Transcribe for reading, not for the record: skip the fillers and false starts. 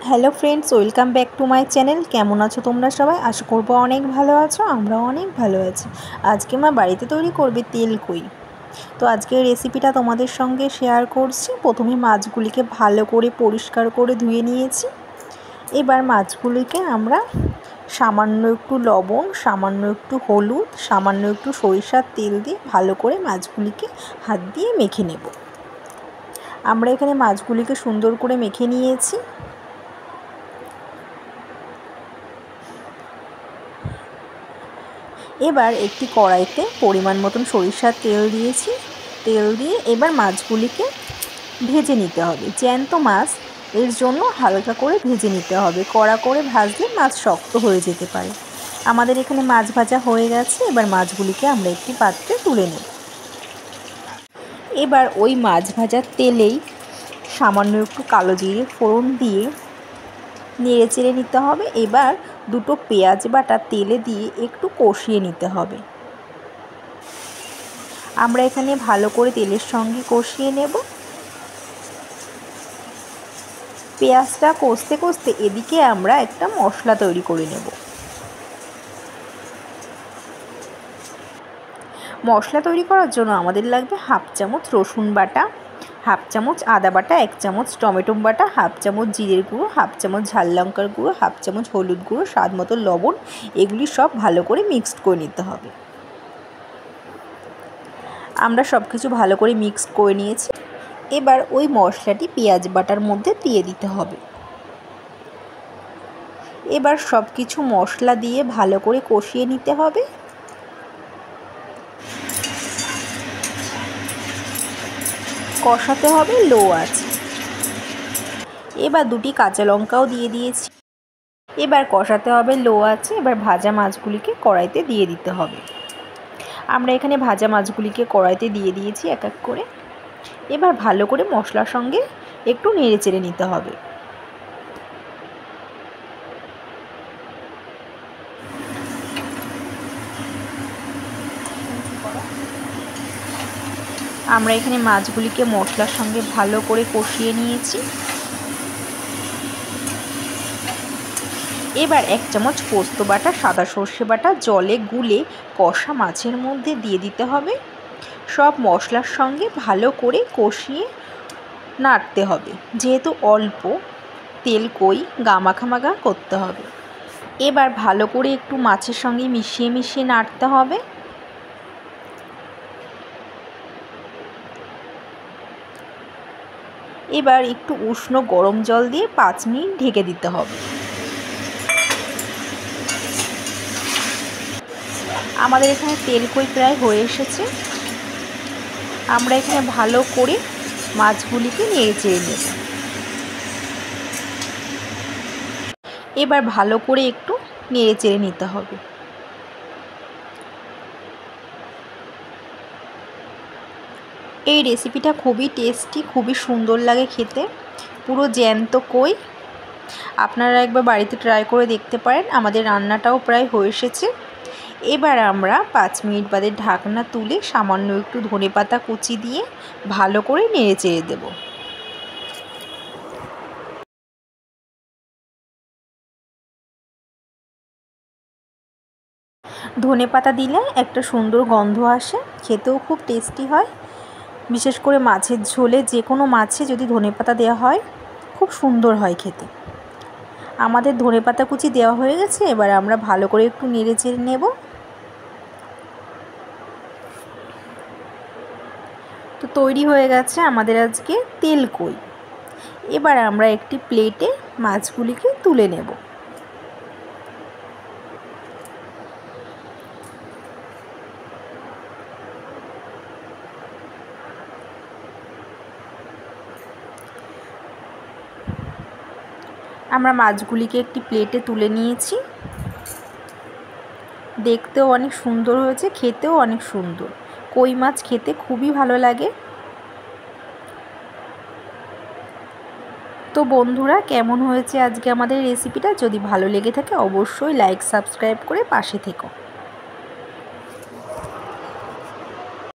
Hello friends, welcome back to my channel. কেমন আছো তোমরা সবাই? আশা করবো অনেক ভালো আছো, আমরাও অনেক ভালো আছি। আজকে মা বাড়িতে তৈরি করবে তেলকই। তো আজকের রেসিপিটা তোমাদের সঙ্গে শেয়ার করছি। প্রথমে মাছগুলিকে ভালো করে পরিষ্কার করে ধুয়ে নিয়েছি। এবার মাছগুলিকে আমরা সামান্য একটু লবণ, সামান্য একটু হলুদ, সামান্য একটু সরিষার তেল দিয়ে ভালো করে মাছগুলিকে হাত দিয়ে মেখে নেব। আমরা এখানে মাছগুলিকে সুন্দর করে মেখে নিয়েছি। এবার একটি কড়াইতে পরিমাণ মতন সরিষার তেল দিয়েছি। তেল দিয়ে এবার মাছগুলিকে ভেজে নিতে হবে। জ্যান্ত মাছ, এর জন্য হালকা করে ভেজে নিতে হবে। কড়া করে ভাজলে মাছ শক্ত হয়ে যেতে পারে। আমাদের এখানে মাছ ভাজা হয়ে গেছে। এবার মাছগুলিকে আমরা একটি পাত্রে তুলে নেব। এবার ওই মাছ ভাজার তেলেই সামান্য একটু কালো জিরে ফোড়ন দিয়ে নেড়ে চেড়ে নিতে হবে। এবার দুটো পেঁয়াজ বাটা তেলে দিয়ে একটু কষিয়ে নিতে হবে। আমরা এখানে ভালো করে তেলের সঙ্গে কষিয়ে নেব। পেঁয়াজটা কষতে কষতে এদিকে আমরা একটা মশলা তৈরি করে নেব। মশলা তৈরি করার জন্য আমাদের লাগবে হাফ চামচ রসুন বাটা, হাফ চামচ আদা বাটা, 1 চামচ টমেটো বাটা, হাফ চামচ জিরের গুঁড়ো, হাফ চামচ ঝাল লঙ্কার গুঁড়ো, হাফ চামচ হলুদ গুঁড়ো, স্বাদ মতো লবণ। এগুলি সব ভালো করে মিক্সড করে নিতে হবে। আমরা সব কিছু ভালো করে মিক্স করে নিয়েছি। এবার ওই মশলাটি পেঁয়াজ বাটার মধ্যে দিয়ে দিতে হবে। এবার সব কিছু মশলা দিয়ে ভালো করে কষিয়ে নিতে হবে। কষাতে হবে লো আঁচে। এবার দুটি কাঁচা লঙ্কাও দিয়ে দিয়েছি। এবার কষাতে হবে লো আঁচে। এবার ভাজা মাছগুলিকে কড়াইতে দিয়ে দিতে হবে। আমরা এখানে ভাজা মাছগুলিকে কড়াইতে দিয়ে দিয়েছি এক এক করে। এবার ভালো করে মশলার সঙ্গে একটু নেড়ে চেড়ে নিতে হবে। আমরা এখানে মাছগুলিকে মশলার সঙ্গে ভালো করে কষিয়ে নিয়েছি। এবার 1 চামচ পোস্ত বাটা, সাদা সর্ষে বাটা জলে গুলে কষা মাছের মধ্যে দিয়ে দিতে হবে। সব মশলার সঙ্গে ভালো করে কষিয়ে নাড়তে হবে। যেহেতু অল্প তেলকই, গা মাখা করতে হবে। এবার ভালো করে একটু মাছের সঙ্গে মিশিয়ে মিশিয়ে নাড়তে হবে। এবার একটু উষ্ণ গরম জল দিয়ে 5 মিনিট ঢেকে দিতে হবে। আমাদের এখানে তেলকই প্রায় হয়ে এসেছে। আমরা এখানে ভালো করে মাছগুলিকে নেড়ে চেড়ে নেব। এবার ভালো করে একটু নেড়ে চেড়ে নিতে হবে। এই রেসিপিটা খুবই টেস্টি, খুবই সুন্দর লাগে খেতে। পুরো জ্যান্ত কই। আপনারা একবার বাড়িতে ট্রাই করে দেখতে পারেন। আমাদের রান্নাটাও প্রায় হয়ে এসেছে। এবার আমরা 5 মিনিট বাদে ঢাকনা তুলে সামান্য একটু ধনেপাতা কুচি দিয়ে ভালো করে নেড়ে চেড়ে দেব। ধনেপাতা দিলে একটা সুন্দর গন্ধ আসে, খেতেও খুব টেস্টি হয়। বিশেষ করে মাছের ঝোলে, যে কোনো মাছে যদি ধনেপাতা দেওয়া হয় খুব সুন্দর হয় খেতে। আমাদের ধনেপাতা কুচি দেওয়া হয়ে গেছে। এবার আমরা ভালো করে একটু নেড়ে চেড়ে নেব। তো তৈরি হয়ে গেছে আমাদের আজকে তেলকই। এবার আমরা একটি প্লেটে মাছগুলিকে তুলে নেব। আমরা মাছগুলিকে একটি প্লেটে তুলে নিয়েছি। দেখতেও অনেক সুন্দর হয়েছে, খেতেও অনেক সুন্দর। কই মাছ খেতে খুবই ভালো লাগে। তো বন্ধুরা, কেমন হয়েছে আজকে আমাদের রেসিপিটা? যদি ভালো লেগে থাকে অবশ্যই লাইক সাবস্ক্রাইব করে পাশে থেকো।